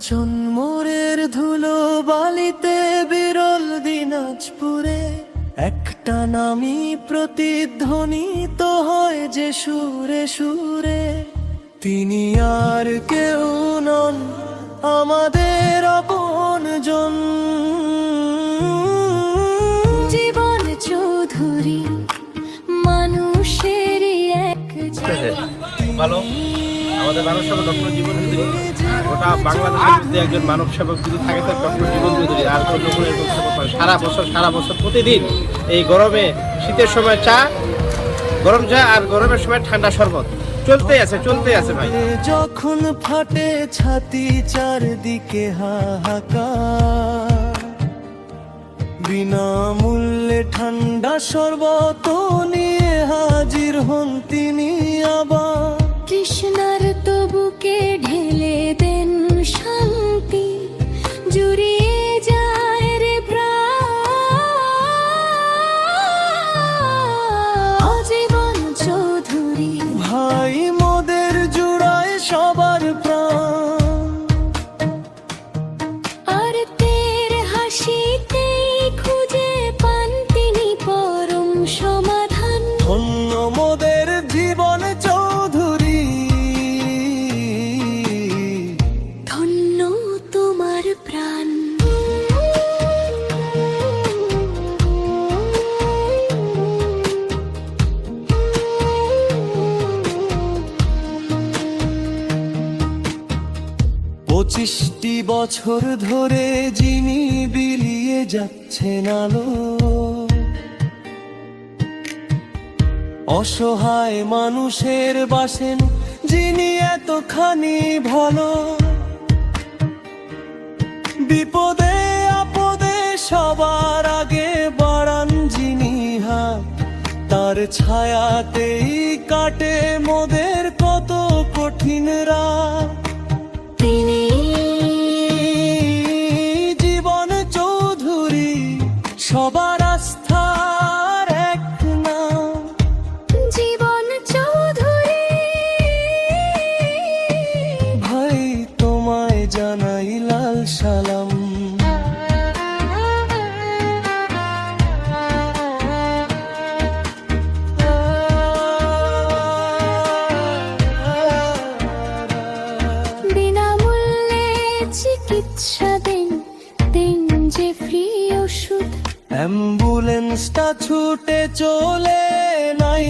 কাঞ্চনমোড়ের ধুলো বালিতে বিরল দিনাজপুরে একটা নামই প্রতিধ্বনিত হয় যে সুরে সুরে। তিনি আর কেউ নন আমাদের আপনজন। জীবন চৌধুরী মানুষেরই এক ভালো আমাদের মানব সেবক ডক্টর জীবন চৌধুরী, গোটা বাংলাদেশের মধ্যে একজন মানব সেবক যদি থাকে তো ডক্টর জীবন চৌধুরী। আর কোনো এরকম সেবক করে সারা বছর প্রতিদিন এই গরমে, শীতের সময় চা, গরম চা, আর গরমের সময় ঠান্ডা শরবত চলতেই আছে ভাই। যখন ফাটে ছাতি চারদিকে হাহাকার, বিনামূল্যে ঠান্ডা শরবত নিয়ে হাজির হন তিনি আবার। তৃষ্ণার তবুকে ঢেলে দেন শান্তি, জুড়িয়ে যায় রে প্রাণ। জীবন চৌধুরী ভাই মোদের জুড়ায় সবার প্রাণ। আর তের হাসিতেই খুঁজে পান তিনি পরম সমাধান। ধন্য মোদের জীবন চৌধুরী, ধন্য তোমার প্রাণ। পঁচিশটি বছর ধরে যিনি বিলিয়ে যাচ্ছেন আলো, অসহায় মানুষের বাসেন যিনি এতখানি ভালো। বিপদে আপদে সবার আগে বাড়ান যিনি হাত, তার ছায়াতেই কাটে মোদের কত কঠিন রাত। তিনি জীবন চৌধুরী সবার আস্থার এক নাম। জীবন চৌধুরী ভাই তোমায় জানাই লাল সালাম। বিনামূল্যে চিকিৎসা দেন যে ফ্রি ওষুধ। অ্যাম্বুলেন্সটা ছুটে চলে নাই